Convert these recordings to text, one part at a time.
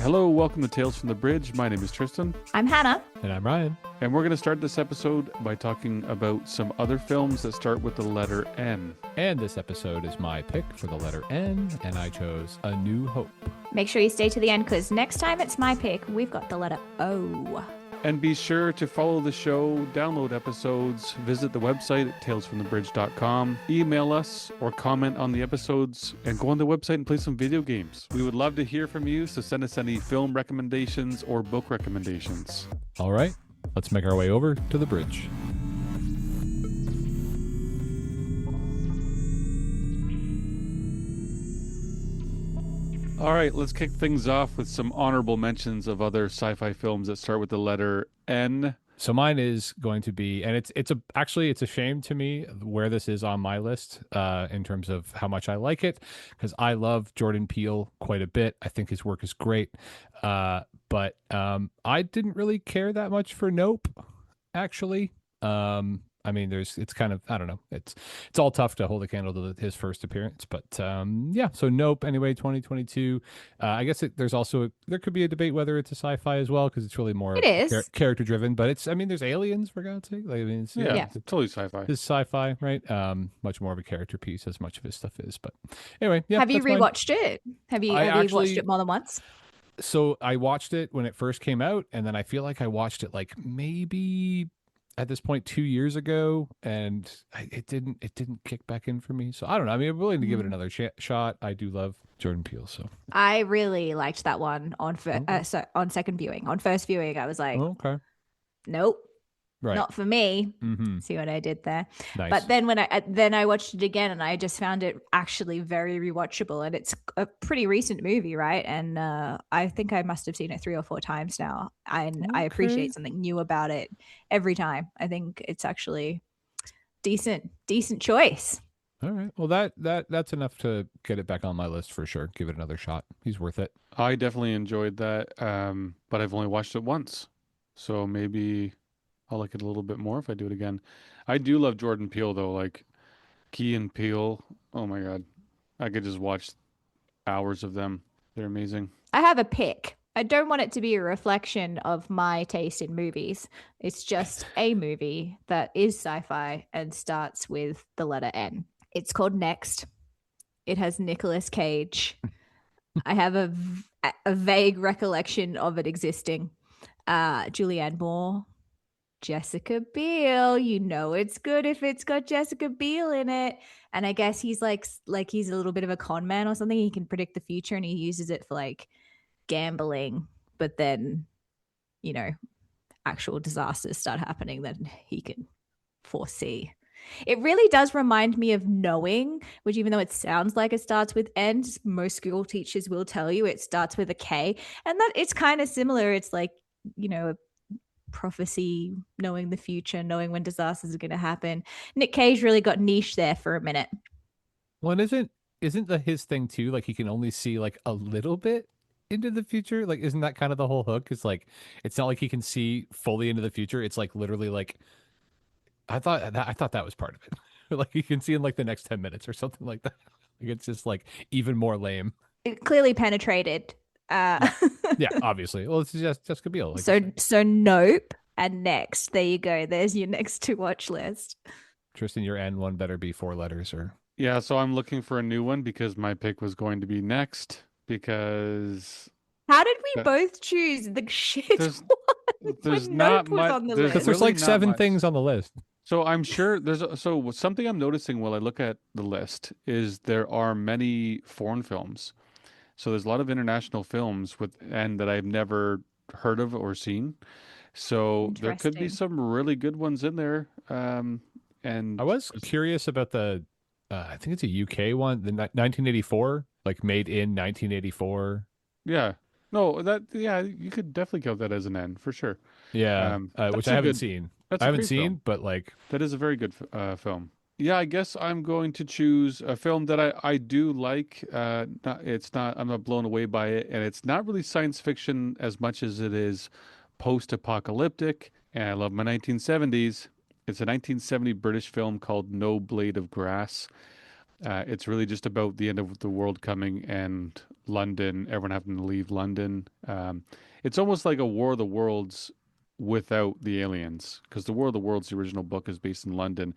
Hello, welcome to Tales from the Bridge. My name is Tristan. I'm Hannah. And I'm Ryan. And we're going to start this episode by talking about some other films that start with the letter N. And this episode is my pick for the letter N, and I chose A New Hope. Make sure you stay to the end because next time it's my pick. We've got the letter O. And be sure to follow the show, download episodes, visit the website at talesfromthebridge.com, email us or comment on the episodes, and go on the website and play some video games. We would love to hear from you, so send us any film recommendations or book recommendations. All right, let's make our way over to the bridge. All right, let's kick things off with some honorable mentions of other sci-fi films that start with the letter N. So mine is going to be, and it's a shame to me where this is on my list in terms of how much I like it, because I love Jordan Peele quite a bit. I think his work is great, but I didn't really care that much for Nope, actually. I mean, it's kind of, I don't know. It's all tough to hold a candle to his first appearance, but yeah. So Nope, anyway, 2022. I guess there could be a debate whether it's a sci-fi as well, because it's really more character driven. But there's aliens, for God's sake. Like, I mean, it's totally sci-fi. It's sci-fi, right? Much more of a character piece, as much of his stuff is. But anyway, yeah. Have you rewatched it? Have you watched it more than once? So I watched it when it first came out, and then I feel like I watched it like maybe at this point 2 years ago, and it didn't kick back in for me. So I don't know. I mean, I'm willing to give it another shot. I do love Jordan Peele, so I really liked that one on second viewing. On first viewing, I was like, nope. Right. Not for me. Mm-hmm. See what I did there? Nice. But then when I watched it again, and I just found it actually very rewatchable, and it's a pretty recent movie, right? And I think I must have seen it 3 or 4 times now, and I appreciate something new about it every time. I think it's actually decent choice. All right. Well, that's enough to get it back on my list for sure. Give it another shot. He's worth it. I definitely enjoyed that, but I've only watched it once, so maybe I'll like it a little bit more if I do it again. I do love Jordan Peele, though. Like, Key and Peele, oh my God. I could just watch hours of them. They're amazing. I have a pick. I don't want it to be a reflection of my taste in movies. It's just a movie that is sci-fi and starts with the letter N. It's called Next. It has Nicolas Cage. I have a vague recollection of it existing. Julianne Moore. Jessica Biel, you know it's good if it's got Jessica Biel in it. And I guess he's like he's a little bit of a con man or something. He can predict the future and he uses it for like gambling, but then, you know, actual disasters start happening that he can foresee. It really does remind me of Knowing, which even though it sounds like it starts with N, most school teachers will tell you it starts with a K. And that it's kind of similar. It's like, you know, prophecy, knowing the future, knowing when disasters are going to happen. Nick Cage really got niche there for a minute. Well, and isn't his thing too, like he can only see like a little bit into the future? Like, isn't that kind of the whole hook? It's like, it's not like he can see fully into the future. It's like literally like, I thought that was part of it. Like you can see in like the next 10 minutes or something like that. Like it's just like even more lame. It clearly penetrated. Yeah, obviously. Well, it's just Jessica Biel. Like so Nope and Next. There you go. There's your next to watch list. Tristan, your N one better be 4 letters or. Yeah, so I'm looking for a new one because my pick was going to be Next. Because how did we both choose the shit one? There's not much. There's really like 7 things on the list. So I'm sure so something I'm noticing while I look at the list is there are many foreign films. So there's a lot of international films and that I've never heard of or seen. So there could be some really good ones in there. And I was curious about the, I think it's a UK one, the 1984, like made in 1984. Yeah. No, you could definitely count that as an N for sure. Yeah, which I haven't seen. I haven't seen, but like that is a very good film. Yeah, I guess I'm going to choose a film that I do like. I'm not blown away by it, and it's not really science fiction as much as it is post-apocalyptic, and I love my 1970s. It's a 1970 British film called No Blade of Grass. It's really just about the end of the world coming and London, everyone having to leave London. It's almost like a War of the Worlds without the aliens, because the War of the Worlds, the original book, is based in London,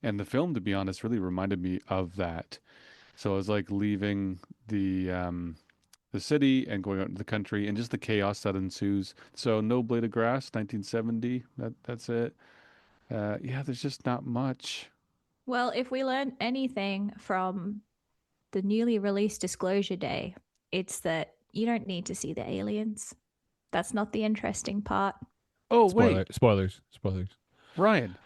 and the film, to be honest, really reminded me of that. So it was like leaving the city and going out into the country, and just the chaos that ensues. So no Blade of Grass, 1970. That's it. Yeah, there's just not much. Well, if we learn anything from the newly released Disclosure Day, it's that you don't need to see the aliens. That's not the interesting part. Oh wait, Spoilers. Ryan,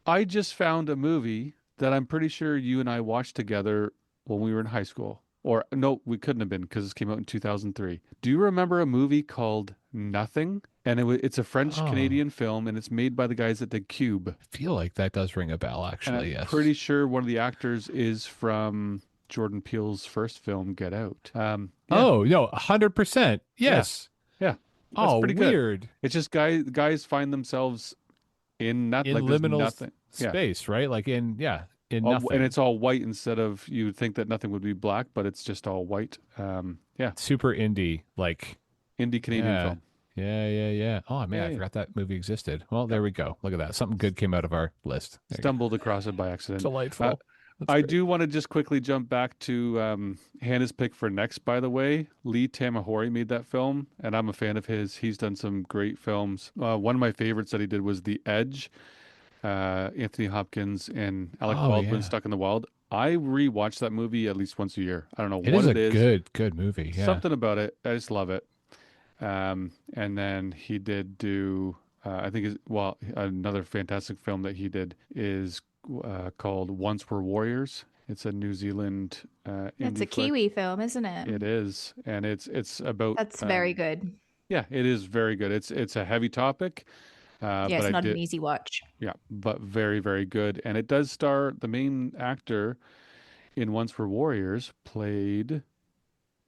I just found a movie that I'm pretty sure you and I watched together when we were in high school. Or no, we couldn't have been because this came out in 2003. Do you remember a movie called Nothing? And it's a French Oh, Canadian film, and it's made by the guys that did Cube. I feel like that does ring a bell, And actually. I'm Yes. pretty sure one of the actors is from Jordan Peele's first film, Get Out. Yeah, Oh, no, 100%. yeah, Yes. yeah. That's Oh, pretty good. weird. It's just guys find themselves in not In like there's liminal nothing. Yeah. space, right? Like in And nothing. it's all white instead of you would think that nothing would be black, but it's just all white. Yeah, Super indie, like indie Canadian yeah. film. Yeah. Oh man, Yeah, I yeah. forgot that movie existed. Well, Yep. there we go. Look at that. Something good came out of our list. There you go. Stumbled across it by accident. Uh, Delightful. That's I great. do want to just quickly jump back to Hannah's pick for next. By the way, Lee Tamahori made that film, and I'm a fan of his. He's done some great films. One of my favorites that he did was The Edge. Anthony Hopkins and Alec Oh Baldwin yeah. stuck in the wild. I rewatch that movie at least once a year. I don't know It what is it a is. good movie. Yeah. Something about it. I just love it. And then he did do, I think, another fantastic film that he did is called Once Were Warriors. It's a New Zealand It's a indie flick. Kiwi film, isn't it? It is, and it's about That's very good. yeah, it is very good. It's a heavy topic, Yeah, but it's I not an did easy watch. yeah, but very very good, and it does star the main actor in Once Were Warriors played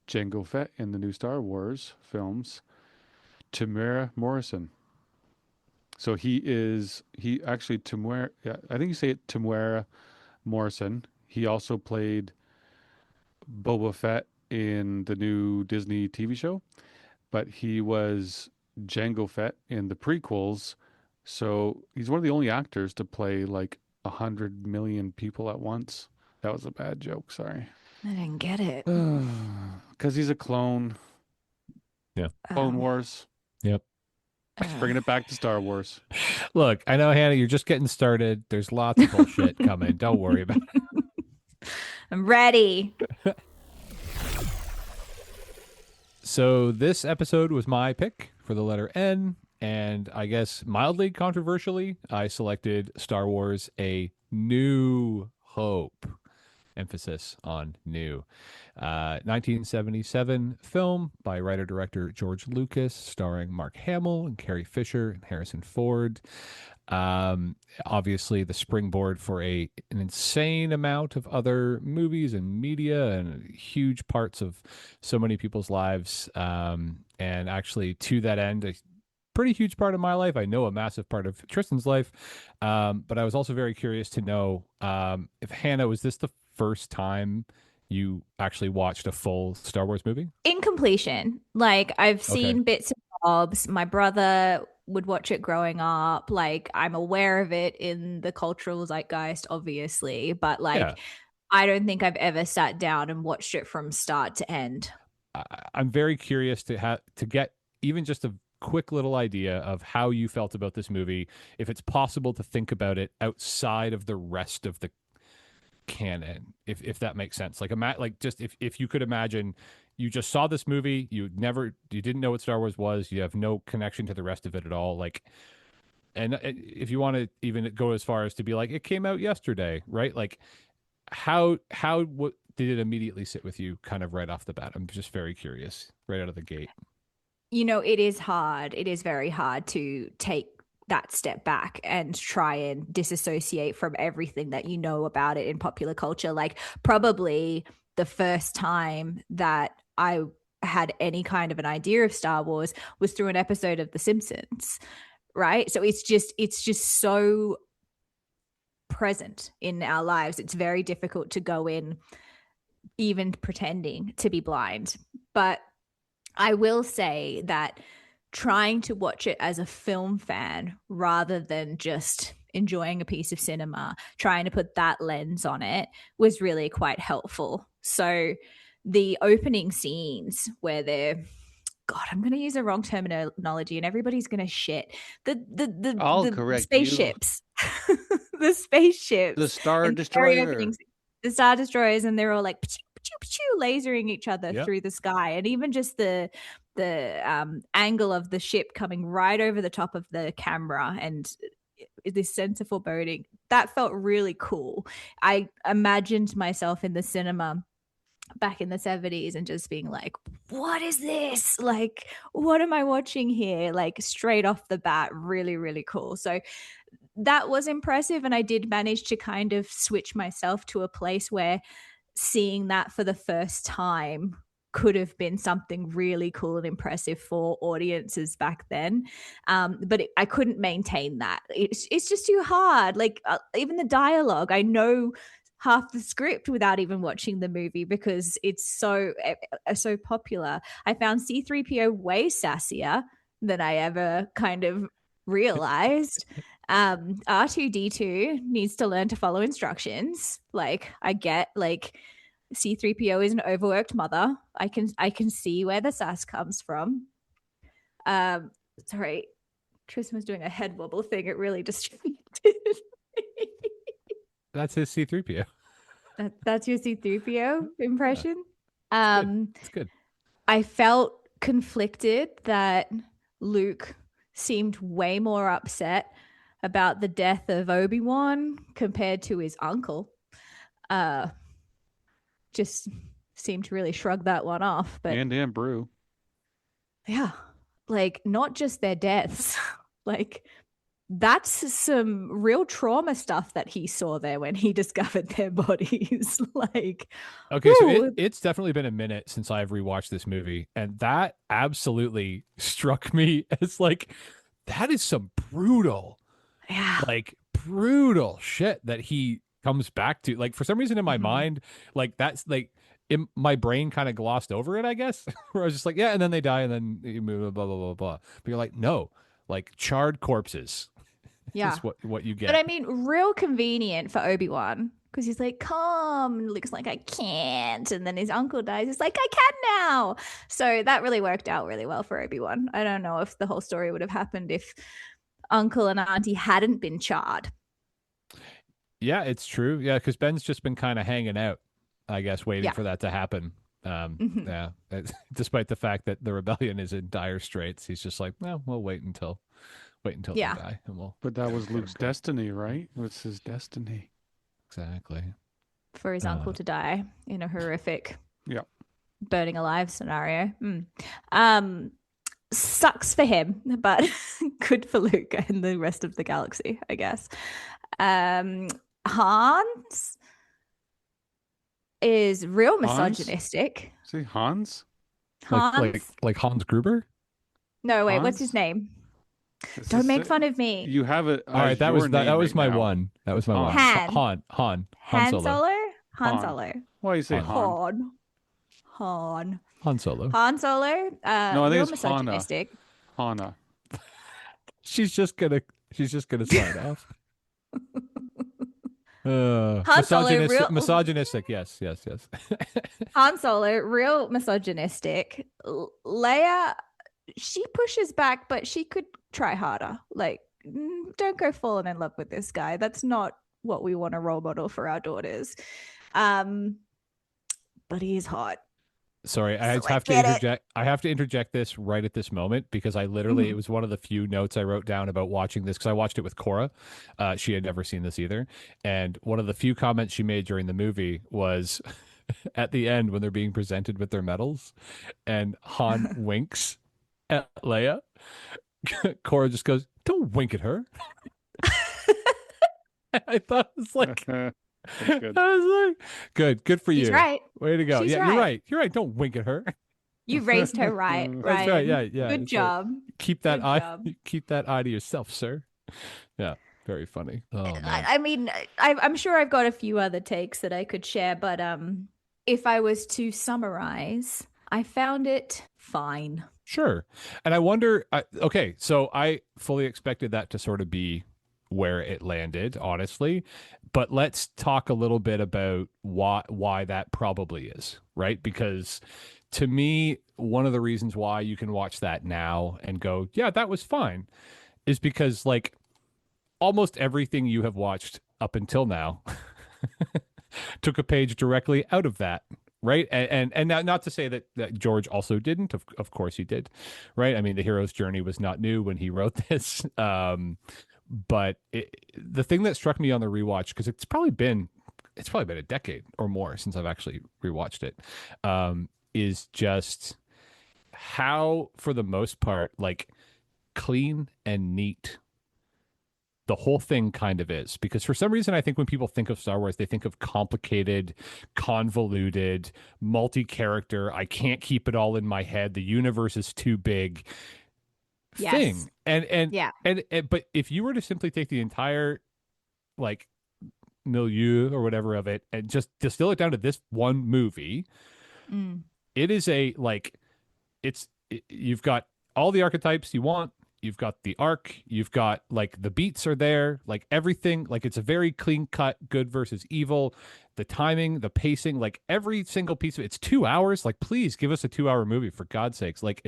Jango Fett in the new Star Wars films. Tamara Morrison. So he actually Tamara. Yeah, I think you say it Tamara Morrison. He also played Boba Fett in the new Disney TV show, but he was Jango Fett in the prequels. So he's one of the only actors to play like 100 million people at once. That was a bad joke. Sorry. I didn't get it. Because he's a clone. Yeah. Clone Oh, Wars. Yep. Bringing it back to Star Wars. Look, I know Hannah, you're just getting started. There's lots of bullshit coming. Don't worry about it. I'm ready. So this episode was my pick for the letter N, and I guess mildly controversially, I selected Star Wars: A New Hope. Emphasis on new. 1977 film by writer director George Lucas, starring Mark Hamill and Carrie Fisher and Harrison Ford. Obviously, the springboard for an insane amount of other movies and media and huge parts of so many people's lives. And actually, to that end, a pretty huge part of my life. I know a massive part of Tristan's life. But I was also very curious to know if Hannah, was this the first time you actually watched a full Star Wars movie? In completion, like I've Okay. seen bits and bobs. My brother would watch it growing up. Like I'm aware of it in the cultural zeitgeist, obviously, but Yeah. like I don't think I've ever sat down and watched it from start to end. I'm very curious to get even just a quick little idea of how you felt about this movie, if it's possible to think about it outside of the rest of the canon, if that makes sense. Like just if you could imagine you just saw this movie, you didn't know what Star Wars was, you have no connection to the rest of it at all, like, and if you want to even go as far as to be like it came out yesterday, right? Like what did it immediately sit with you kind of right off the bat? I'm just very curious right out of the gate. You know, it is hard. It is very hard to take that step back and try and disassociate from everything that you know about it in popular culture. Like, probably the first time that I had any kind of an idea of Star Wars was through an episode of The Simpsons, right? So it's just so present in our lives. It's very difficult to go in even pretending to be blind. But I will say that trying to watch it as a film fan rather than just enjoying a piece of cinema, trying to put that lens on it was really quite helpful. So the opening scenes where they're, God, I'm going to use a wrong terminology and everybody's going to shit. I'll The correct you. spaceships, the spaceships, The Star in the very Destroyer. opening, the Star Destroyers, and they're all like lasering each other Yep. through the sky, and even just the angle of the ship coming right over the top of the camera and this sense of foreboding, that felt really cool. I imagined myself in the cinema back in the 70s and just being like, what is this? Like, what am I watching here? Like, straight off the bat, really, really cool. So that was impressive. And I did manage to kind of switch myself to a place where seeing that for the first time could have been something really cool and impressive for audiences back then. But I couldn't maintain that. It's just too hard. Like, even the dialogue, I know half the script without even watching the movie because it's so popular. I found C3PO way sassier than I ever kind of realized. R2D2 needs to learn to follow instructions. Like, I get, like, C3PO is an overworked mother. I can see where the sass comes from. Sorry, Tristan was doing a head wobble thing. It really distracted me. That's his C3PO. That's your C3PO impression. It's good. I felt conflicted that Luke seemed way more upset about the death of Obi-Wan compared to his uncle. Just seemed to really shrug that one off. But And Brew. yeah, like, not just their deaths, like, that's some real trauma stuff that he saw there when he discovered their bodies. Like, okay, woo. so it's definitely been a minute since I've rewatched this movie, and that absolutely struck me as like, that is some brutal, Yeah. like brutal shit that he comes back to. Like, for some reason in my mind, like, that's like, my brain kind of glossed over it, I guess, where I was just like, yeah, and then they die, and then you move, blah blah blah blah. But you're like, no, like, charred corpses. Yeah. Is what you get. But I mean, real convenient for Obi-Wan because he's like, come. And Luke's like, I can't. And then his uncle dies. He's like, I can now. So that really worked out really well for Obi-Wan. I don't know if the whole story would have happened if Uncle and Auntie hadn't been charred. Yeah, it's true. Yeah, because Ben's just been kind of hanging out, I guess, waiting for that to happen. Yeah, despite the fact that the rebellion is in dire straits, he's just like, well, we'll wait until they die, and we'll. But that was Luke's destiny, right? It was his destiny. Exactly. For his uncle to die in a horrific, yeah, burning alive scenario. Sucks for him, but good for Luke and the rest of the galaxy, I guess. Hans is real misogynistic. See, Hans? Like Hans Gruber? No, wait, Hans? what's his name? This Don't is make it. fun of me. You have it. All right, that was my one. That was my one. Han. Han Solo. Han Solo. Why you say Han? Han Solo. No, I think real it's misogynistic. Hana. She's just gonna sign off. Han Solo, misogynistic. Yes. Han Solo, real misogynistic. Leia, she pushes back, but she could try harder. Like, don't go falling in love with this guy. That's not what we want a role model for our daughters. But he is hot. Sorry, I have to interject. I have to interject this right at this moment because I literally, it was one of the few notes I wrote down about watching this because I watched it with Cora. She had never seen this either. And one of the few comments she made during the movie was at the end when they're being presented with their medals and Han winks at Leia. Cora just goes, "Don't wink at her." I thought it was like, That's good. I was like, good for you. He's right. Way to go. She's yeah, right. You're right. Don't wink at her. You raised her right. That's right. Yeah. Good job. Keep that Good eye. job. Keep that eye to yourself, sir. Yeah. Very funny. Oh I, man. I mean, I'm sure I've got a few other takes that I could share, but if I was to summarize, I found it fine. Sure. And I wonder, okay, so I fully expected that to sort of be where it landed, honestly. But let's talk a little bit about why that probably is, right? Because to me, one of the reasons why you can watch that now and go, yeah, that was fine, is because like almost everything you have watched up until now took a page directly out of that, right? And not to say that George also didn't. Of course he did, right? I mean, the hero's journey was not new when he wrote this. But the thing that struck me on the rewatch, because it's probably been a decade or more since I've actually rewatched it, is just how, for the most part, like clean and neat the whole thing kind of is. Because for some reason, I think when people think of Star Wars, they think of complicated, convoluted, multi-character, I can't keep it all in my head, the universe is too big Yes. thing. Yeah. And but if you were to simply take the entire like milieu or whatever of it and just distill it down to this one movie, Mm. it is a like you've got all the archetypes you want. You've got the arc. You've got like the beats are there, like everything. Like it's a very clean cut, good versus evil. The timing, the pacing, like every single piece of it's 2 hours. Like, please give us a 2 hour movie for God's sakes. Like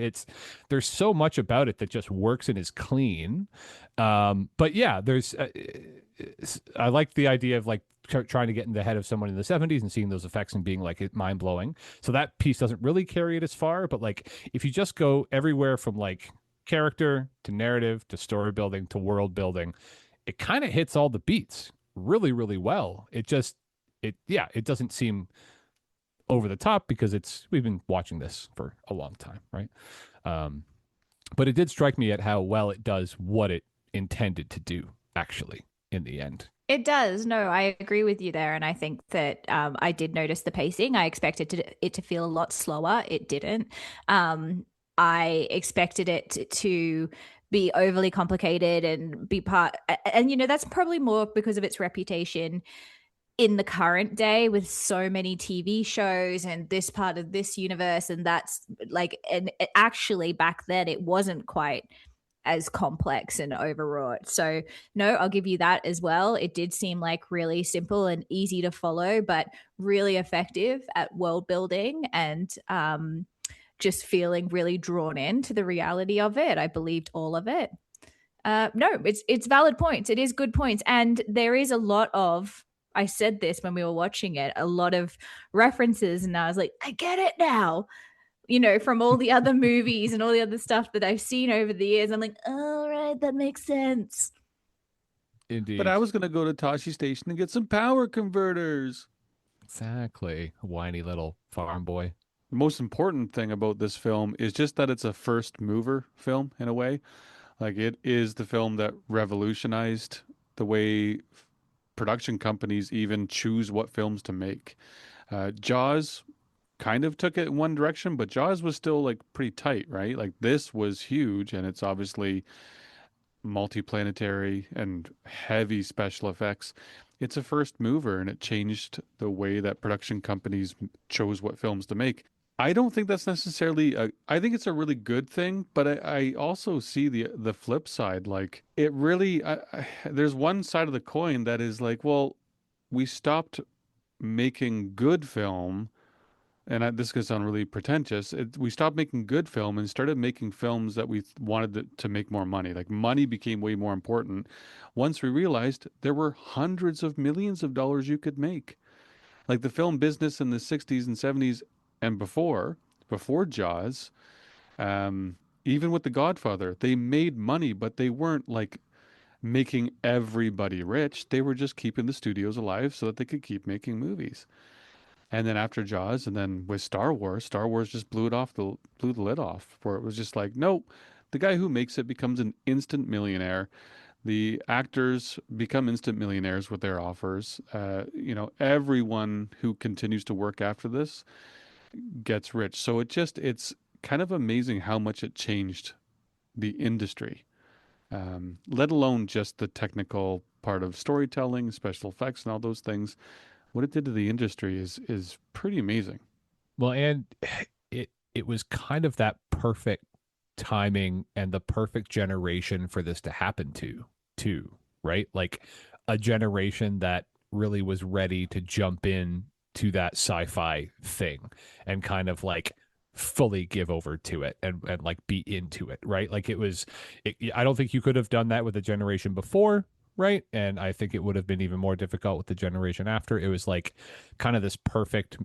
there's so much about it that just works and is clean. But yeah, I like the idea of like trying to get in the head of someone in the 70s and seeing those effects and being like mind blowing. So that piece doesn't really carry it as far, but like if you just go everywhere from like character to narrative to story building to world building, it kind of hits all the beats really, really well. It doesn't seem over the top because we've been watching this for a long time, right? Um, but it did strike me at how well it does what it intended to do, actually, in the end. It does. No, I agree with you there. And I think that I did notice the pacing. I expected it to feel a lot slower. It didn't. I expected it to be overly complicated and be part. And, that's probably more because of its reputation in the current day with so many TV shows and this part of this universe. And that's like, and actually back then it wasn't quite as complex and overwrought. So, no, I'll give you that as well. It did seem like really simple and easy to follow, but really effective at world building and just feeling really drawn into the reality of it. I believed all of it. No, it's valid points. It is good points, and there is a lot of. I said this when we were watching it, a lot of references, and I was like, I get it now, from all the other movies and all the other stuff that I've seen over the years. I'm like, all right, that makes sense. But Indeed. I was gonna go to Tashi Station and get some power converters. Exactly. Whiny little farm boy. The most important thing about this film is just that it's a first mover film in a way. Like it is the film that revolutionized the way production companies even choose what films to make. Jaws kind of took it in one direction, but Jaws was still like pretty tight, right? Like this was huge and it's obviously multiplanetary and heavy special effects. It's a first mover and it changed the way that production companies chose what films to make. I don't think that's necessarily I think it's a really good thing, but I also see the flip side. Like it really, there's one side of the coin that is like, well, we stopped making good film and this could sound really pretentious. We stopped making good film and started making films that we wanted to make more money. Like money became way more important once we realized there were hundreds of millions of dollars you could make. Like the film business in the 60s and 70s and before Jaws, um, even with The Godfather, they made money, but they weren't like making everybody rich. They were just keeping the studios alive so that they could keep making movies. And then after Jaws, and then with Star Wars just blew the lid off. Where it was just like, no, the guy who makes it becomes an instant millionaire. The actors become instant millionaires with their offers. Everyone who continues to work after this gets rich. So it's kind of amazing how much it changed the industry. Let alone just the technical part of storytelling, special effects, and all those things. What it did to the industry is pretty amazing. Well, and it was kind of that perfect timing and the perfect generation for this to happen to, too, right? Like a generation that really was ready to jump in to that sci-fi thing and kind of like fully give over to it and like be into it, right? Like I don't think you could have done that with a generation before, right? And I think it would have been even more difficult with the generation after. It was like kind of this perfect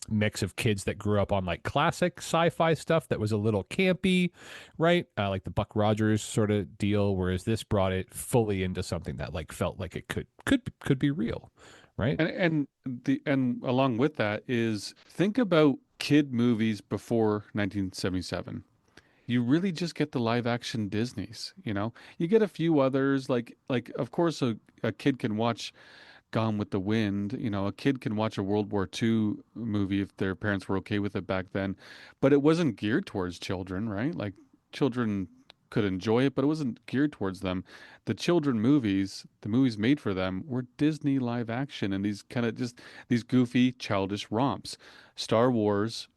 mix of kids that grew up on like classic sci-fi stuff that was a little campy, right? Like the Buck Rogers sort of deal, whereas this brought it fully into something that like felt like it could be real, right? And along with that is think about kid movies before 1977. You really just get the live action Disneys, you know? You get a few others like of course a kid can watch Gone with the Wind, you know, a kid can watch a World War II movie if their parents were okay with it back then, but it wasn't geared towards children, right? Like children could enjoy it, but it wasn't geared towards them. The children movies, the movies made for them were Disney live action and these kind of just these goofy, childish romps. Star Wars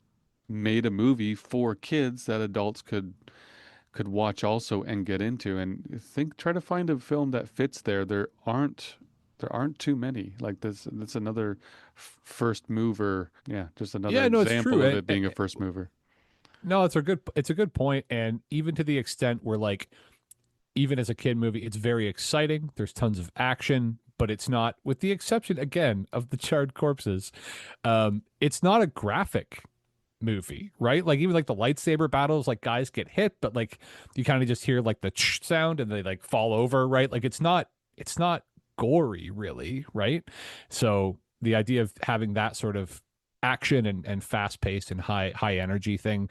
made a movie for kids that adults could watch also and get into and think try to find a film that fits there. There aren't too many. Like this that's another first mover. Yeah, just another Yeah, no, it's example true. of it being a first mover. No, it's a good point, and even to the extent where like even as a kid movie, it's very exciting. There's tons of action, but it's not, with the exception again of the charred corpses. It's not a graphic movie, right? Like even like the lightsaber battles, like guys get hit, but like you kind of just hear like the sound and they like fall over, right? Like it's not gory really, right? So the idea of having that sort of action and fast paced and high energy thing,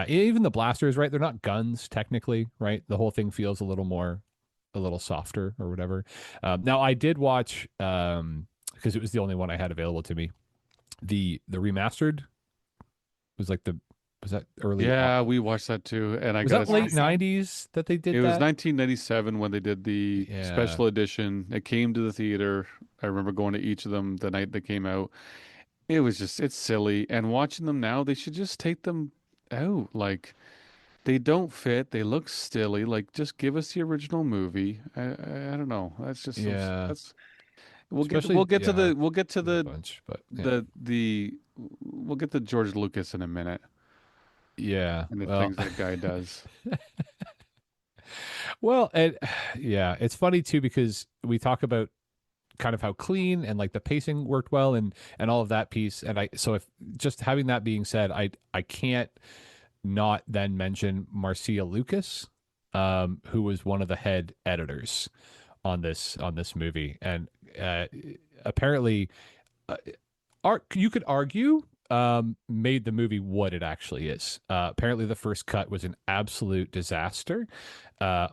even the blasters, right? They're not guns technically, right? The whole thing feels a little softer or whatever. Now I did watch because it was the only one I had available to me. The remastered was like the was that early Yeah, we watched that too, and I was gotta that say, late Same. 90s that they it did was that? 1997 when they did the Yeah. special edition. It came to the theater. I remember going to each of them the night they came out. It was just, it's silly. And watching them now, they should just take them out. Like, they don't fit. They look silly. Like, just give us the original movie. I don't know. That's just so, Yeah. that's, we'll Especially get to yeah, we'll get to there's a bunch, but yeah. we'll get to George Lucas in a minute Yeah. and the Well, things that guy does. well, and yeah, it's funny too because we talk about kind of how clean and like the pacing worked well and all of that piece and I so if just having that being said, I can't not then mention Marcia Lucas, who was one of the head editors on this movie, and uh, apparently, uh, you could argue made the movie what it actually is. Apparently, the first cut was an absolute disaster. Uh,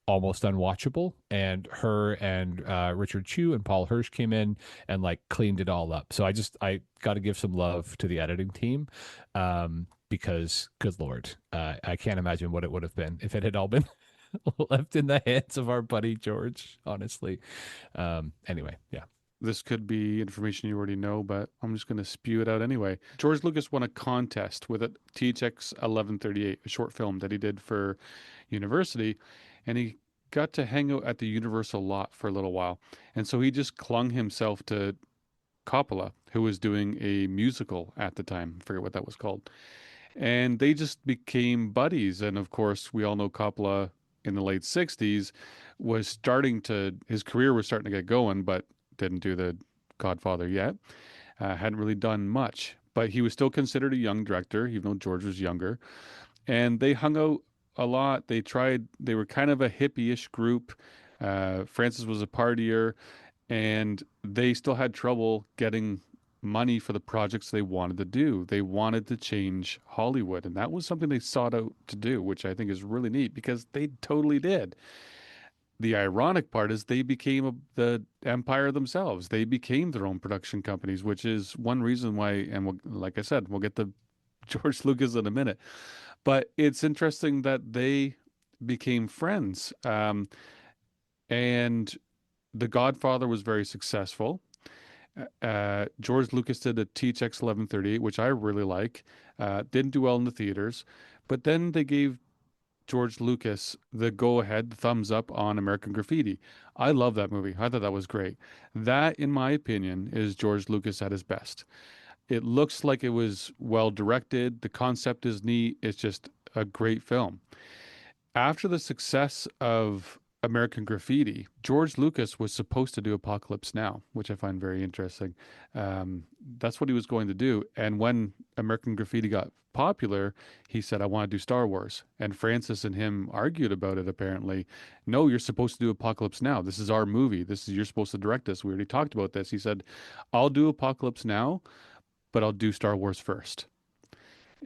Almost unwatchable, and her and Richard Chew and Paul Hirsch came in and like cleaned it all up. So I got to give some love to the editing team, because good lord, I can't imagine what it would have been if it had all been left in the hands of our buddy George, honestly. Anyway, yeah. This could be information you already know, but I'm just going to spew it out anyway. George Lucas won a contest with a THX 1138, a short film that he did for university, and he got to hang out at the Universal lot for a little while. And so he just clung himself to Coppola, who was doing a musical at the time. I forget what that was called. And they just became buddies. And of course, we all know Coppola in the late 60s his career was starting to get going, but didn't do the Godfather yet. Hadn't really done much, but he was still considered a young director, even though George was younger. And they hung out a lot. They were kind of a hippie-ish group. Francis was a partier, and they still had trouble getting money for the projects they wanted to do. They wanted to change Hollywood, and that was something they sought out to do, which I think is really neat because they totally did. The ironic part is they became the empire themselves. They became their own production companies, which is one reason why, and like I said, we'll get to George Lucas in a minute. But it's interesting that they became friends. And The Godfather was very successful. George Lucas did a THX 1138, which I really like. Didn't do well in the theaters, but then they gave George Lucas the go ahead, the thumbs up on American Graffiti. I love that movie. I thought that was great. That, in my opinion, is George Lucas at his best. It looks like it was well directed. The concept is neat. It's just a great film. After the success of American Graffiti, George Lucas was supposed to do Apocalypse Now, which I find very interesting. That's what he was going to do. And when American Graffiti got popular, he said, I want to do Star Wars. And Francis and him argued about it, apparently. No, you're supposed to do Apocalypse Now. This is our movie. You're supposed to direct this. We already talked about this. He said, I'll do Apocalypse Now, but I'll do Star Wars first.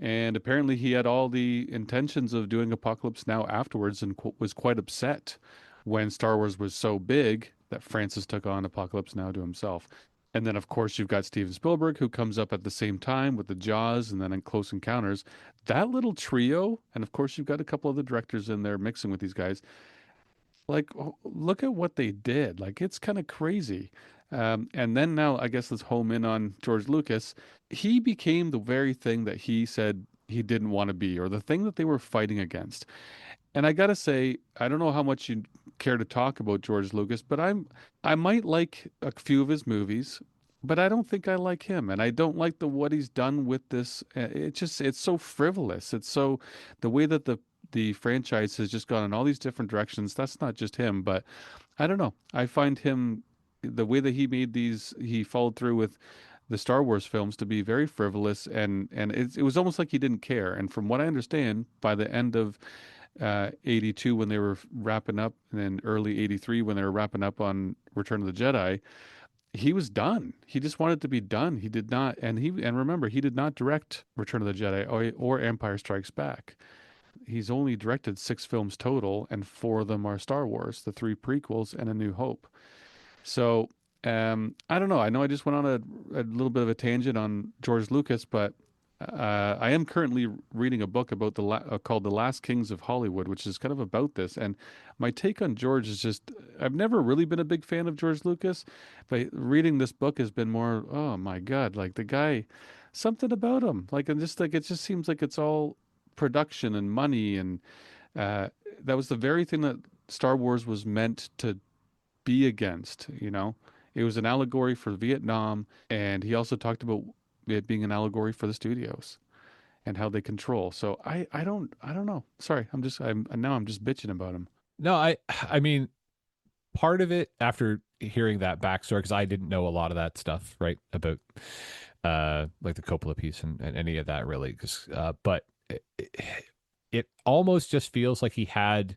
And apparently, he had all the intentions of doing Apocalypse Now afterwards and was quite upset when Star Wars was so big that Francis took on Apocalypse Now to himself. And then, of course, you've got Steven Spielberg, who comes up at the same time with the Jaws and then in Close Encounters. That little trio, and of course, you've got a couple of the directors in there mixing with these guys. Like, look at what they did. Like, it's kind of crazy. And then now, I guess let's home in on George Lucas. He became the very thing that he said he didn't want to be, or the thing that they were fighting against. And I gotta say, I don't know how much you care to talk about George Lucas, but I might like a few of his movies, but I don't think I like him, and I don't like the what he's done with this. It's so frivolous. It's so the way that the franchise has just gone in all these different directions. That's not just him, but I don't know. I find him the way that he made these, he followed through with the Star Wars films to be very frivolous, and it was almost like he didn't care. And from what I understand, by the end of 82 when they were wrapping up, and then early 83 when they were wrapping up on Return of the Jedi, he was done. He just wanted to be done. He did not, and remember, he did not direct Return of the Jedi or Empire Strikes Back. He's only directed 6 films total, and 4 of them are Star Wars, the 3 prequels, and A New Hope. So I don't know. I know I just went on a little bit of a tangent on George Lucas, but I am currently reading a book about called The Last Kings of Hollywood, which is kind of about this. And my take on George is just I've never really been a big fan of George Lucas, but reading this book has been more, oh my God, like the guy, something about him, like and just like it just seems like it's all production and money, and uh, that was the very thing that Star Wars was meant to be against, you know? It was an allegory for Vietnam, and he also talked about it being an allegory for the studios and how they control. So I don't know. Sorry, I'm just bitching about him. No, I mean, part of it after hearing that backstory, because I didn't know a lot of that stuff, right, about like the Coppola piece and any of that really, because but it almost just feels like he had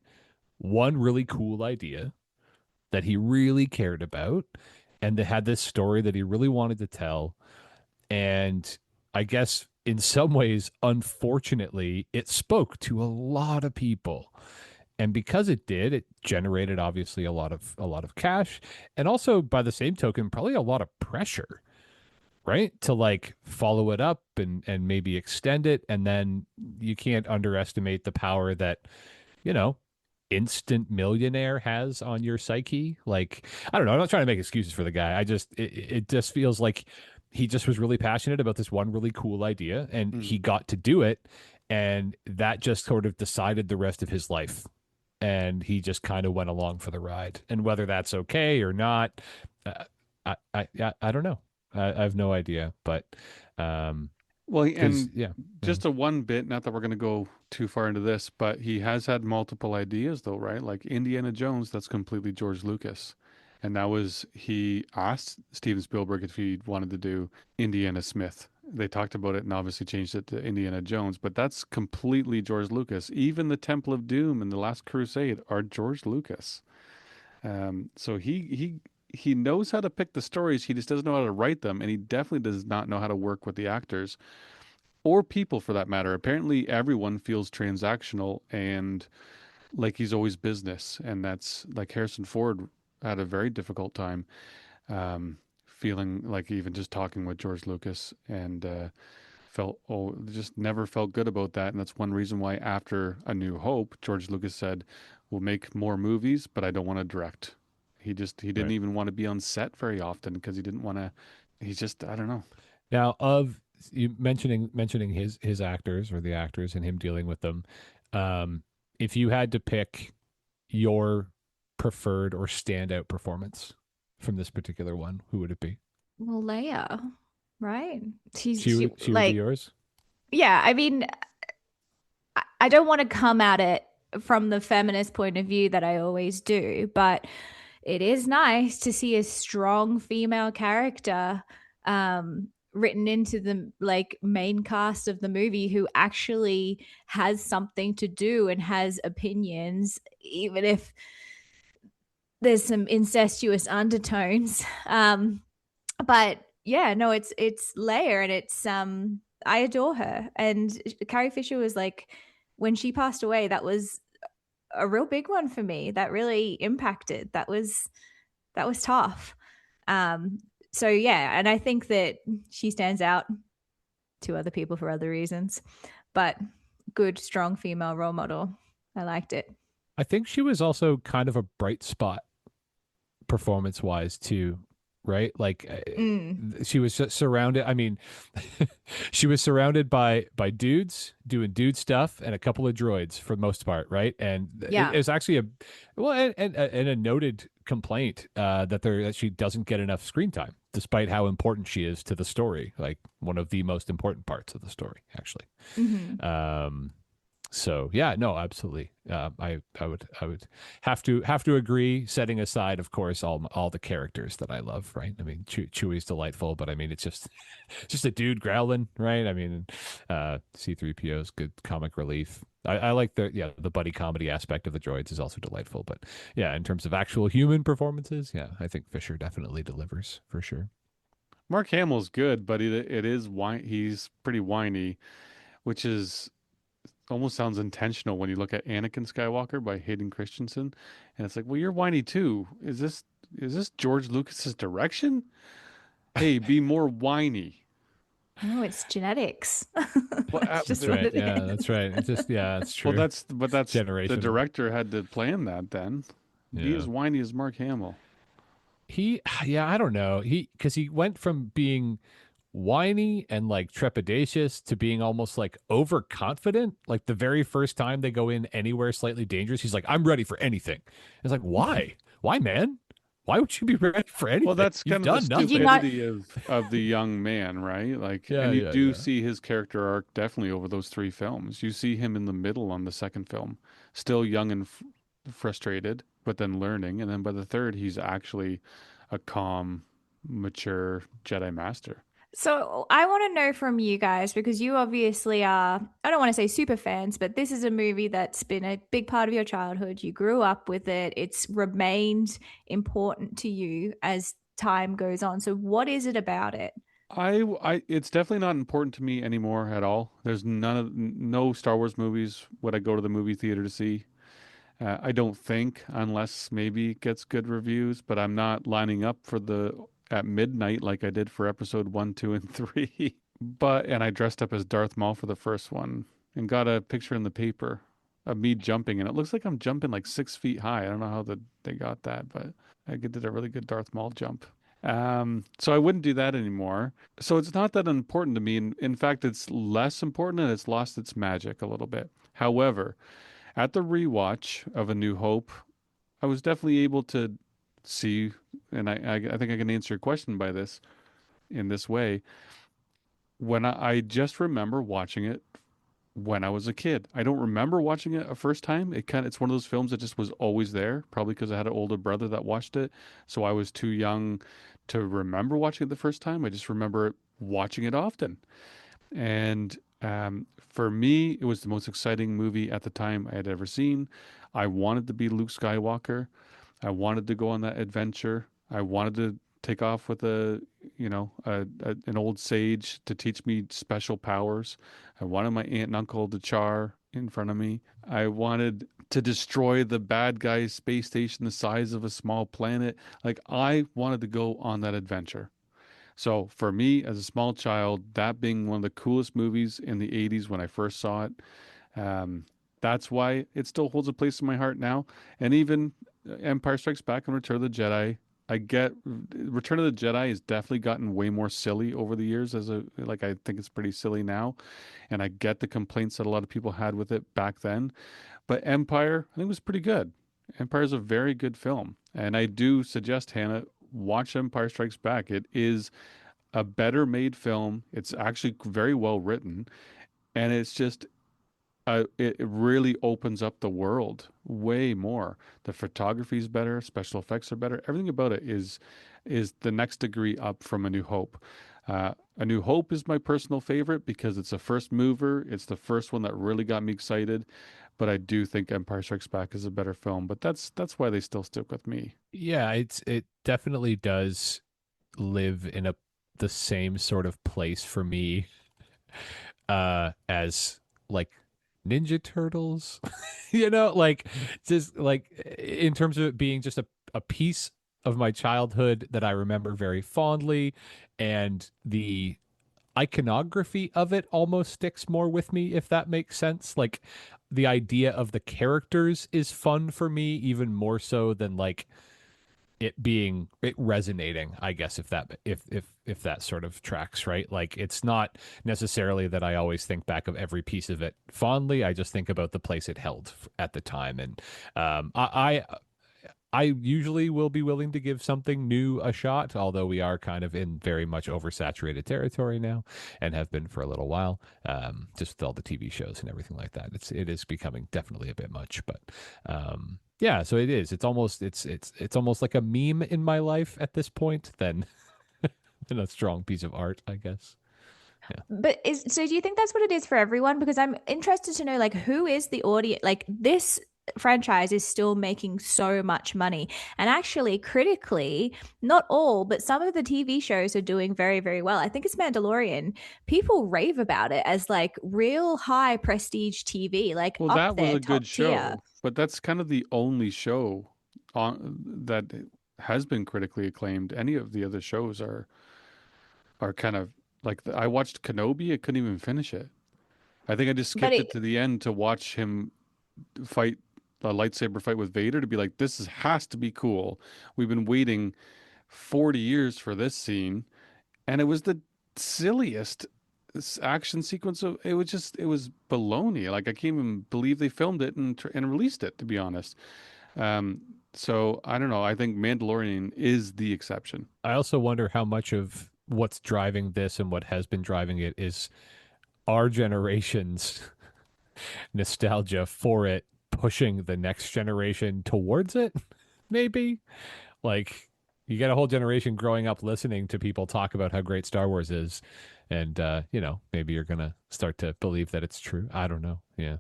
one really cool idea that he really cared about, and that had this story that he really wanted to tell. And I guess in some ways, unfortunately, it spoke to a lot of people. And because it did, it generated obviously a lot of cash, and also by the same token, probably a lot of pressure, right? To like follow it up and maybe extend it. And then you can't underestimate the power that, you know, instant millionaire has on your psyche. Like, I don't know, I'm not trying to make excuses for the guy. It just feels like he just was really passionate about this one really cool idea, and Mm. he got to do it, and that just sort of decided the rest of his life. And he just kind of went along for the ride. And whether that's okay or not, uh, I don't know. I have no idea. But Well, because and just a one bit, not that we're going to go too far into this, but he has had multiple ideas though, right? Like Indiana Jones, that's completely George Lucas. And that was, he asked Steven Spielberg if he wanted to do Indiana Smith. They talked about it and obviously changed it to Indiana Jones, but that's completely George Lucas. Even the Temple of Doom and the Last Crusade are George Lucas. So he knows how to pick the stories. He just doesn't know how to write them, and he definitely does not know how to work with the actors or people for that matter. Apparently, everyone feels transactional and like he's always business, and that's like Harrison Ford had a very difficult time feeling like even just talking with George Lucas, and just never felt good about that. And that's one reason why after A New Hope, George Lucas said, "We'll make more movies, but I don't want to direct." He didn't Right. even want to be on set very often because he didn't want to. He's just I don't know. Now, of you mentioning his actors or the actors and him dealing with them, um, if you had to pick your preferred or standout performance from this particular one, who would it be? Well, Leia, right? She She would be like, yours. yeah. I mean, I don't want to come at it from the feminist point of view that I always do, but it is nice to see a strong female character written into the like main cast of the movie who actually has something to do and has opinions, even if there's some incestuous undertones. But yeah, no, it's Leia, and it's I adore her. And Carrie Fisher was like, when she passed away, that was a real big one for me. That really impacted. That was tough. Um, so yeah, and I think that she stands out to other people for other reasons, but good, strong female role model. I liked it. I think she was also kind of a bright spot performance wise too, right? Like Mm, she was just surrounded. I mean, she was surrounded by dudes doing dude stuff and a couple of droids for the most part, right? And yeah. it's actually a well, and a noted complaint that she doesn't get enough screen time, despite how important she is to the story. Like one of the most important parts of the story, actually. Mm-hmm. Um, so yeah, no, absolutely. I would have to agree. Setting aside, of course, all the characters that I love, right? I mean, Chewie's delightful, but I mean, it's just just a dude growling, right? I mean, C-3PO's good comic relief. I like the buddy comedy aspect of the droids is also delightful, but yeah, in terms of actual human performances, yeah, I think Fisher definitely delivers for sure. Mark Hamill's good, but it is he's pretty whiny, which is almost sounds intentional when you look at Anakin Skywalker by Hayden Christensen, and it's like, well, you're whiny too. Is this George Lucas's direction? Hey, be more whiny. No, it's genetics. Well, That's just That's what right. it Yeah, is. that's right. It's just yeah, it's well, true. It's that's the generational. director had to plan that then. Be Yeah. as whiny as Mark Hamill. He, yeah, I don't know. Because he went from being whiny and like trepidatious to being almost like overconfident. Like the very first time they go in anywhere slightly dangerous, he's like, I'm ready for anything. It's like, why? Why, man? Why would you be ready for Well, anything? that's You've kind of the done Did you nothing. not? stupidity of the young man, right? Like, Yeah, and you yeah, do yeah. see his character arc definitely over those three films. You see him in the middle on the second film, still young and f frustrated, but then learning, and then by the third, he's actually a calm, mature Jedi Master. So I want to know from you guys because you obviously are, I don't want to say super fans, but this is a movie that's been a big part of your childhood. You grew up with it. It's remained important to you as time goes on. So what is it about it? It's definitely not important to me anymore at all. There's no Star Wars movies would I go to the movie theater to see. I don't think, unless maybe it gets good reviews, but I'm not lining up for the at midnight like I did for episode one, two, and three. And I dressed up as Darth Maul for the first one and got a picture in the paper of me jumping, and it looks like I'm jumping like 6 feet high. I don't know how they got that, but I did a really good Darth Maul jump. So I wouldn't do that anymore. So it's not that important to me. In fact, it's less important and it's lost its magic a little bit. However, at the rewatch of A New Hope, I was definitely able to see, and I think I can answer your question by this in this way. When I just remember watching it when I was a kid. I don't remember watching it a first time. It's one of those films that just was always there, probably because I had an older brother that watched it. So I was too young to remember watching it the first time. I just remember watching it often. And for me, it was the most exciting movie at the time I had ever seen. I wanted to be Luke Skywalker. I wanted to go on that adventure. I wanted to take off with an old sage to teach me special powers. I wanted my aunt and uncle to char in front of me. I wanted to destroy the bad guy's space station the size of a small planet. Like I wanted to go on that adventure. So for me, as a small child, that being one of the coolest movies in the 80s when I first saw it, um, that's why it still holds a place in my heart now. And even Empire Strikes Back and Return of the Jedi. I get Return of the Jedi has definitely gotten way more silly over the years I think it's pretty silly now, and I get the complaints that a lot of people had with it back then. But Empire, I think was pretty good. Empire is a very good film, and I do suggest Hannah watch Empire Strikes Back. It is a better made film. It's actually very well written, and it really opens up the world way more. The photography is better, special effects are better. Everything about it is the next degree up from A New Hope. A New Hope is my personal favorite because it's a first mover. It's the first one that really got me excited. But I do think Empire Strikes Back is a better film. But that's why they still stick with me. Yeah, it definitely does live in a the same sort of place for me as like Ninja Turtles. Like just like in terms of it being just a piece of my childhood that I remember very fondly, and the iconography of it almost sticks more with me, if that makes sense. Like the idea of the characters is fun for me, even more so than like it resonating, I guess, if that sort of tracks, right? Like it's not necessarily that I always think back of every piece of it fondly. I just think about the place it held at the time. And I usually will be willing to give something new a shot, although we are kind of in very much oversaturated territory now, and have been for a little while. Just with all the TV shows and everything like that, it is becoming definitely a bit much. But yeah, so it is. It's almost like a meme in my life at this point than than a strong piece of art, I guess. Yeah. But is so do you think that's what it is for everyone? Because I'm interested to know like who is the audience like this franchise is still making so much money. And actually critically, not all, but some of the TV shows are doing very, very well. I think it's Mandalorian. People rave about it as like real high prestige TV, like Well, up that was there, a good top tier. show, but that's kind of the only show on that has been critically acclaimed. Any of the other shows are kind of I watched Kenobi, I couldn't even finish it. I think I just But skipped it it to the end to watch him fight a lightsaber fight with Vader to be like, has to be cool. We've been waiting 40 years for this scene, and it was the silliest action sequence of it was baloney. Like I can't even believe they filmed it and released it, to be honest. Um, so I don't know. I think Mandalorian is the exception. I also wonder how much of what's driving this and what has been driving it is our generation's nostalgia for it pushing the next generation towards it, maybe. Like you get a whole generation growing up listening to people talk about how great Star Wars is, and maybe you're gonna start to believe that it's true. I don't know. Yeah,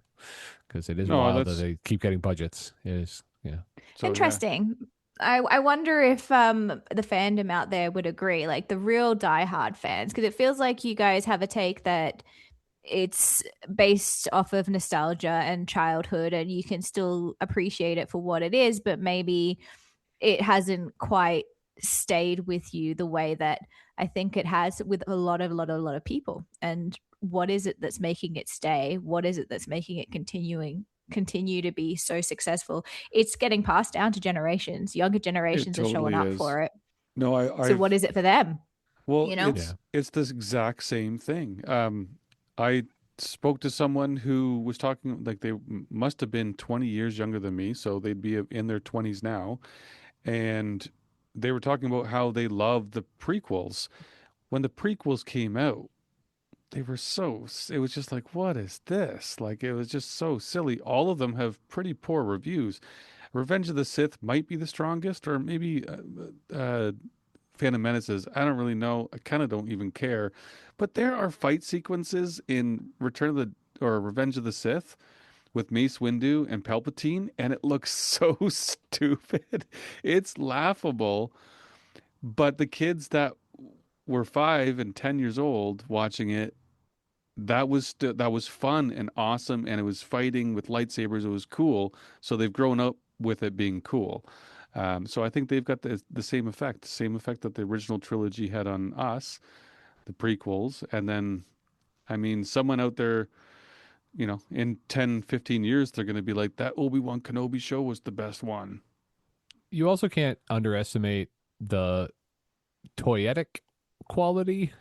because it is No, wild that that's they keep getting budgets. It is. Yeah. so yeah. interesting. I wonder if the fandom out there would agree, like the real diehard fans, because it feels like you guys have a take that it's based off of nostalgia and childhood and you can still appreciate it for what it is, but maybe it hasn't quite stayed with you the way that I think it has with a lot of people. And what is it that's making it stay? What is it that's making it continue to be so successful? It's getting passed down to generations. Younger It generations are showing totally up is. for it. No, So what I've is it for them? well, You know? Yeah. it's this exact same thing. I spoke to someone who was talking like must have been 20 years younger than me, so they'd be in their 20s now, and they were talking about how they loved the prequels. When the prequels came out, they were it was just like, what is this? Like, it was just so silly. All of them have pretty poor reviews. Revenge of the Sith might be the strongest, or maybe Phantom Menaces. I don't really know. I kind of don't even care. But there are fight sequences in Return of the or Revenge of the Sith with Mace Windu and Palpatine, and it looks so stupid. It's laughable. But the kids that were 5 and 10 years old watching it, that was fun and awesome, and it was fighting with lightsabers. It was cool. So they've grown up with it being cool. So I think they've got the same effect that the original trilogy had on us, the prequels. And then, I mean, someone out there, in 10, 15 years, they're going to be like, that Obi-Wan Kenobi show was the best one. You also can't underestimate the toyetic quality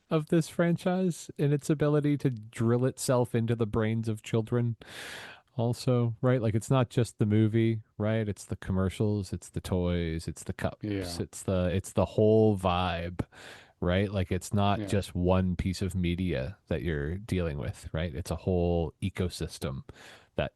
of this franchise and its ability to drill itself into the brains of children. Also, right? Like it's not just the movie, right? It's the commercials, it's the toys, it's the cups, Yeah. it's the whole vibe, right? Like it's not Yeah. just one piece of media that you're dealing with, right? It's a whole ecosystem that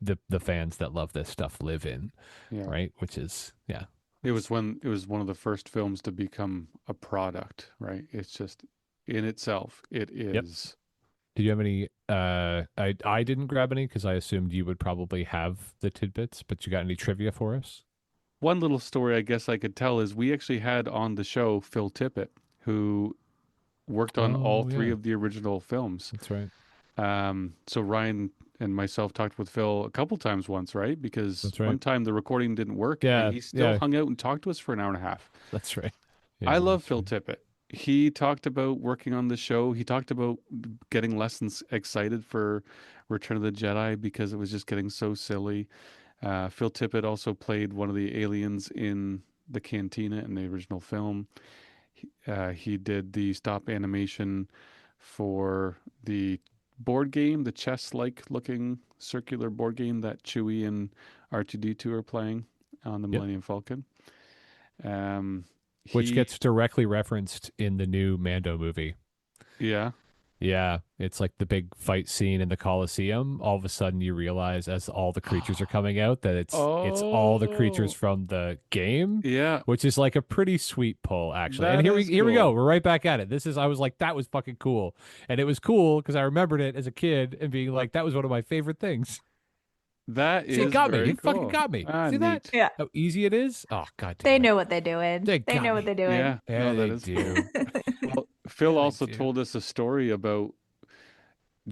the fans that love this stuff live in, Yeah. right? Which is yeah. It was one of the first films to become a product, right? It's just in itself, it Yep. is. Did you have any I didn't grab any because I assumed you would probably have the tidbits, but you got any trivia for us? One little story I guess I could tell is we actually had on the show Phil Tippett, who worked on all Oh three yeah, of the original films. that's right. So Ryan and myself talked with Phil a couple times once, right? Because That's one right. time the recording didn't work and Yeah, he still yeah, hung out and talked to us for an hour and a half. that's right. I Yeah, love that's Phil right. Tippett. He talked about working on the show. He talked about getting less excited for Return of the Jedi because it was just getting so silly. Phil Tippett also played one of the aliens in the cantina in the original film. He did the stop animation for the board game, the chess-like looking circular board game that Chewie and R2D2 are playing on the Yep. Millennium Falcon. Um, Which he, gets directly referenced in the new Mando movie. yeah. Yeah, it's like the big fight scene in the Colosseum. All of a sudden, you realize as all the creatures are coming out that it's all the creatures Oh, from the game, yeah, which is like a pretty sweet pull actually. And that here we is here we go. cool. We're right back at it. This is I was like that was fucking cool, and it was cool because I remembered it as a kid and being like that was one of my favorite things. That See, it is got me. very It fucking cool. got me. Ah, See that? neat. Yeah. How easy it is? Oh god They damn it! know what they're doing. They They got know what me. they're doing. Yeah, Yeah, no, that they is cool. do. Well, Phil Yeah, they also do. told us a story about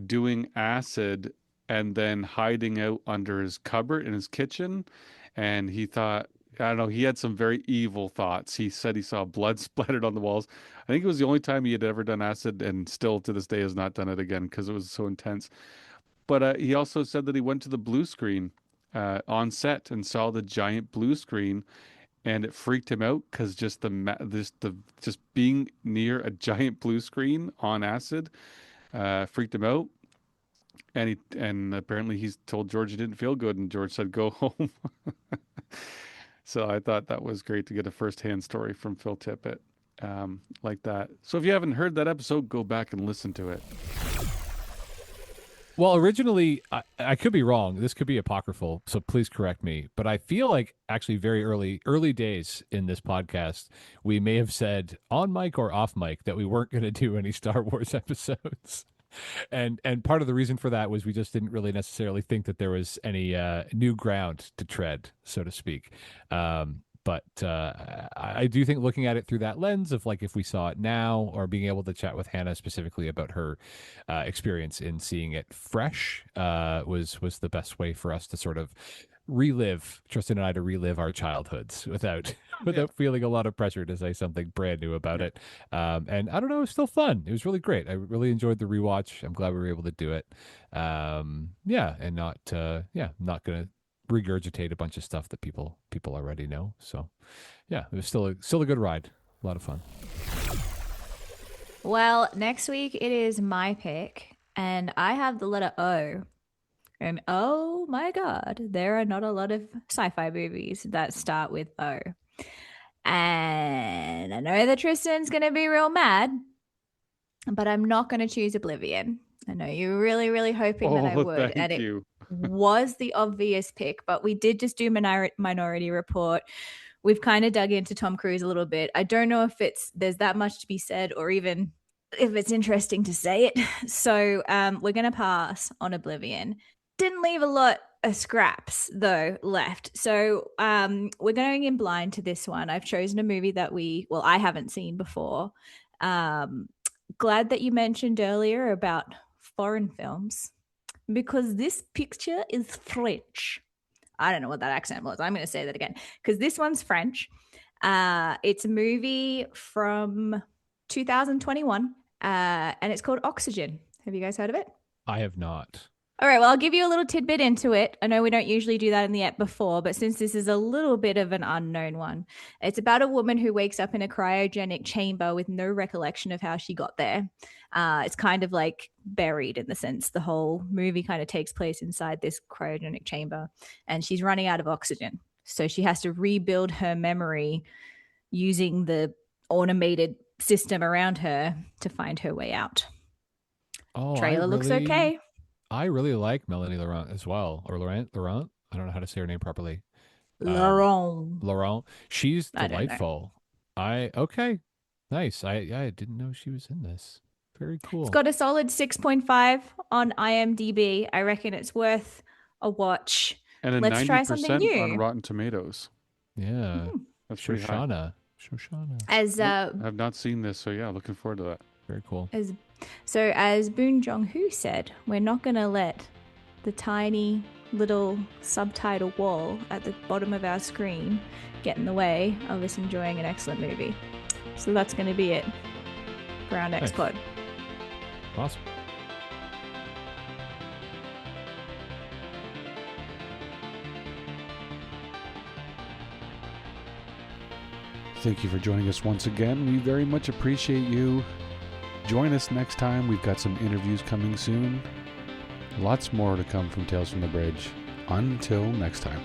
doing acid and then hiding out under his cupboard in his kitchen. And he thought, I don't know, he had some very evil thoughts. He said he saw blood splattered on the walls. I think it was the only time he had ever done acid, and still to this day has not done it again because it was so intense. But he also said that he went to the blue screen on set and saw the giant blue screen, and it freaked him out because just being near a giant blue screen on acid freaked him out. And apparently he's told George he didn't feel good, and George said go home. So I thought that was great to get a firsthand story from Phil Tippett like that. So if you haven't heard that episode, go back and listen to it. Well, originally, I could be wrong. This could be apocryphal, so please correct me. But I feel like actually very early days in this podcast, we may have said on mic or off mic that we weren't going to do any Star Wars episodes. And part of the reason for that was we just didn't really necessarily think that there was any new ground to tread, so to speak. But I do think looking at it through that lens of like if we saw it now or being able to chat with Hannah specifically about her experience in seeing it fresh was the best way for us to sort of relive Tristan and I to relive our childhoods without Yeah. without feeling a lot of pressure to say something brand new about Yeah. it. And I don't know, it was still fun. It was really great. I really enjoyed the rewatch. I'm glad we were able to do it. Yeah, and not gonna regurgitate a bunch of stuff that people already know. So yeah, it was still a good ride. A lot of fun. Well, next week it is my pick, and I have the letter O. And oh my God, there are not a lot of sci fi movies that start with O. And I know that Tristan's going to be real mad, but I'm not going to choose Oblivion. I know you're really, really hoping that I Oh, would. And thank it you. was the obvious pick, but we did just do Minority Report. We've kind of dug into Tom Cruise a little bit. I don't know if there's that much to be said or even if it's interesting to say it. So we're going to pass on Oblivion. Didn't leave a lot of scraps though left. So we're going in blind to this one. I've chosen a movie that I haven't seen before. Glad that you mentioned earlier about foreign films because this picture is French. I don't know what that accent was. I'm going to say that again because this one's French. It's a movie from 2021 and it's called Oxygen. Have you guys heard of it? I have not. All right, well, I'll give you a little tidbit into it. I know we don't usually do that in the app before, but since this is a little bit of an unknown one, it's about a woman who wakes up in a cryogenic chamber with no recollection of how she got there. It's kind of like buried in the sense the whole movie kind of takes place inside this cryogenic chamber, and she's running out of oxygen. So she has to rebuild her memory using the automated system around her to find her way out. Oh, Trailer looks okay. I really like Melanie Laurent as well, or Laurent. I don't know how to say her name properly. Um, Laurent. Laurent. She's I don't know. delightful. Okay, nice. I didn't know she was in this. Very It's cool. got a solid 6.5 on IMDb. I reckon it's worth a watch. And a Let's try something 90% on new. Rotten Tomatoes. Yeah, That's pretty high. Shoshana. As Nope, I've not seen this, so yeah, looking forward to that. Very cool. as Boon Jong-ho said, we're not going to let the tiny little subtitle wall at the bottom of our screen get in the way of us enjoying an excellent movie. So that's going to be it for our next pod. Awesome. Thank you for joining us once again. We very much appreciate you. Join us next time. We've got some interviews coming soon. Lots more to come from Tales from the Bridge. Until next time.